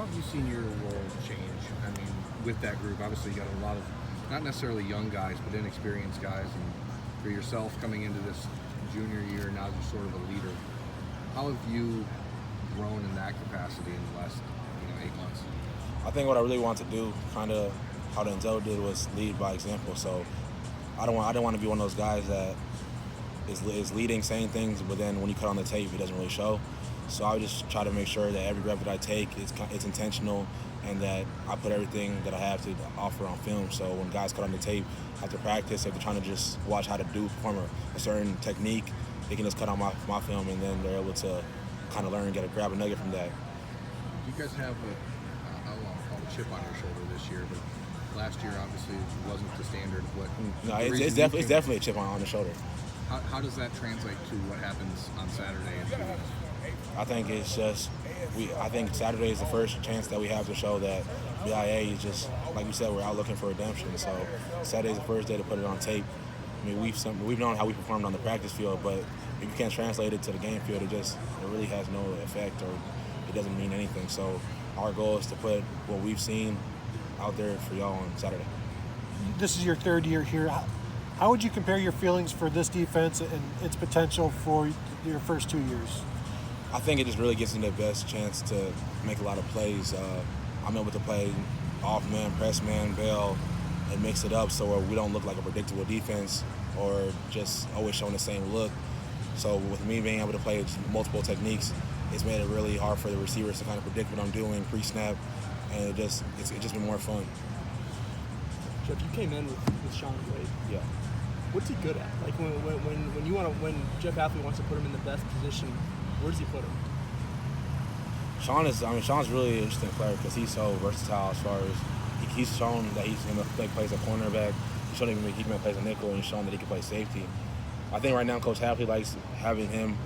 have you seen your role change? I mean, with that group, obviously you got a lot of, not necessarily young guys, but inexperienced guys, and for yourself coming into this junior year, now you're sort of a leader. How have you grown in that capacity in the last 8 months? I think what I really want to do, kind of how Denzel did, was lead by example. So I don't want to be one of those guys that is leading, saying things, but then when you cut on the tape, it doesn't really show. So I would just try to make sure that every rep that I take it's intentional, and that I put everything that I have to offer on film. So when guys cut on the tape after practice, if they're trying to just watch how to perform a certain technique, they can just cut on my film, and then they're able to kind of learn and grab a nugget from that. You guys have I don't want to call it a chip on your shoulder this year, but last year obviously wasn't the standard. No, it's definitely a chip on the shoulder. How does that translate to what happens on Saturday and 2 weeks? I think it's just I think Saturday is the first chance that we have to show that BIA is just, like you said, we're out looking for redemption. So Saturday's the first day to put it on tape. I mean, we've known how we performed on the practice field, but if you can't translate it to the game field, it really has no effect, or it doesn't mean anything. So our goal is to put what we've seen out there for y'all on Saturday. This is your third year here. How would you compare your feelings for this defense and its potential for your first 2 years? I think it just really gives them the best chance to make a lot of plays. I'm able to play off man, press man, bail, and mix it up so we don't look like a predictable defense or just always showing the same look. So with me being able to play multiple techniques, it's made it really hard for the receivers to kind of predict what I'm doing pre-snap, and it's just been more fun. Jeff, you came in with Sean Wade. Yeah. What's he good at? Like when Jeff Hafley wants to put him in the best position, where does he put him? Sean's really an interesting player because he's so versatile as far as he's shown that he's going to play plays at cornerback. He's shown he can play as a nickel, and he's shown that he can play safety. I think right now Coach Hafley likes having him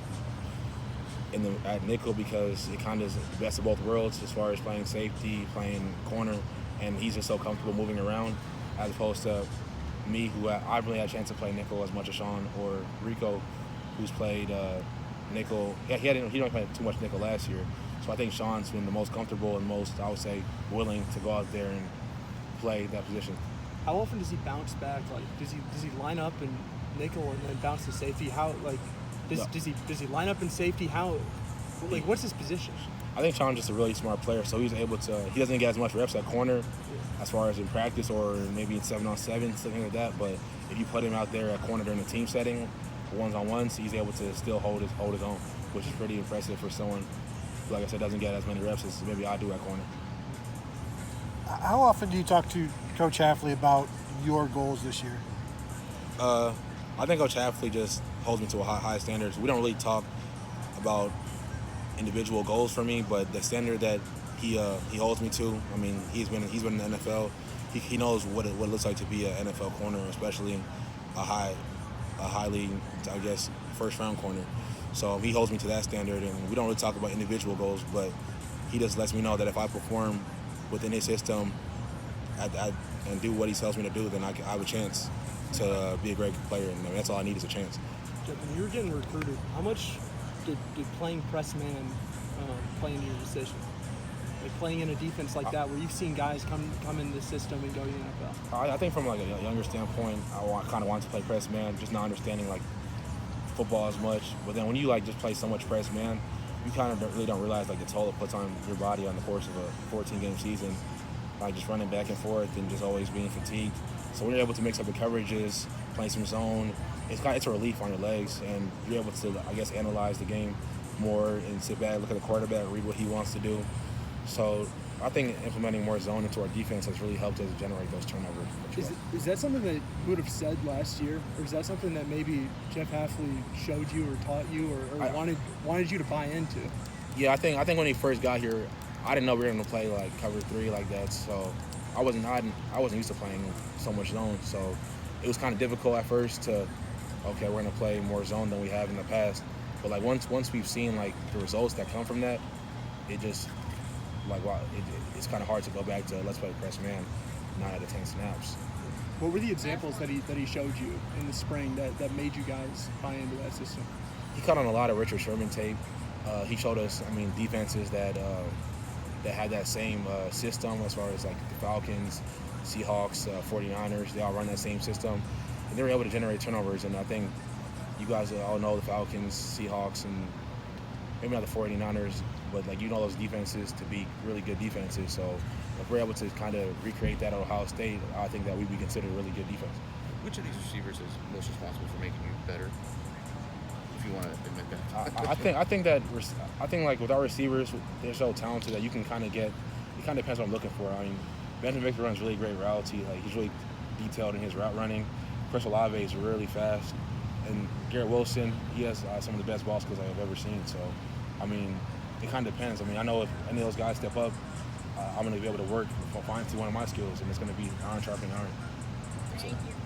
at nickel because it kind of is the best of both worlds as far as playing safety, playing corner, and he's just so comfortable moving around as opposed to me, who I really had a chance to play nickel as much as Sean or Rico, who's played nickel. He didn't play too much nickel last year, so I think Sean's been the most comfortable and most, I would say, willing to go out there and play that position. How often does he bounce back? Like, does he line up in nickel and then bounce to safety? How does he line up in safety? What's his position? I think Sean's just a really smart player, so he's able to. He doesn't get as much reps at corner as far as in practice or maybe in 7-on-7, something like that. But if you put him out there at corner during a team setting, ones-on-ones, he's able to still hold his own, which is pretty impressive for someone who, like I said, doesn't get as many reps as maybe I do at corner. How often do you talk to Coach Hafley about your goals this year? I think Coach Hafley just holds me to a high standards. We don't really talk about individual goals for me, but the standard that he holds me to. I mean, he's been in the NFL. He knows what it looks like to be an NFL corner, especially a highly, I guess, first round corner. So he holds me to that standard, and we don't really talk about individual goals, but he just lets me know that if I perform within his system and do what he tells me to do, then I have a chance to be a great player, and that's all I need is a chance. Jeff, when you were getting recruited, how much did playing press man play into your decision? Like playing in a defense like that, where you've seen guys come in the system and go to the NFL? I think from like a younger standpoint, I kind of wanted to play press man, just not understanding like football as much. But then when you like just play so much press man, you kind of really don't realize like the toll it puts on your body on the course of a 14-game season, like just running back and forth and just always being fatigued. So when you're able to mix up the coverages, play some zone, it's a relief on your legs, and you're able to, I guess, analyze the game more and sit back, look at the quarterback, read what he wants to do. So I think implementing more zone into our defense has really helped us generate those turnovers. Is that something that you would have said last year, or is that something that maybe Jeff Hafley showed you or taught you or wanted you to buy into? Yeah, I think when he first got here, I didn't know we were going to play like cover 3 like that, so I wasn't used to playing so much zone. So it was kind of difficult at first to, okay, we're going to play more zone than we have in the past. But like once we've seen like the results that come from that, it just like wow, it's kind of hard to go back to let's play press man 9 out of 10 snaps. What were the examples that he showed you in the spring that made you guys buy into that system? He cut on a lot of Richard Sherman tape. He showed us, defenses that that had that same system as far as like the Falcons, Seahawks, 49ers. They all run that same system, and they were able to generate turnovers. And I think you guys all know the Falcons, Seahawks, and maybe not the 49ers, but like those defenses to be really good defenses. So if we're able to kind of recreate that at Ohio State, I think that we'd be considered a really good defense. Which of these receivers is most responsible for making you better? If you want to admit that. I think like with our receivers, they're so talented that you can kind of get. It kind of depends what I'm looking for. I mean, Benjamin Victor runs really great routes. He's really detailed in his route running. Chris Olave is really fast, and Garrett Wilson, he has some of the best ball skills I've ever seen. So, I mean, it kind of depends. I mean, I know if any of those guys step up, I'm going to be able to work, fine-tune one of my skills, and it's going to be iron sharpening iron. Thank you.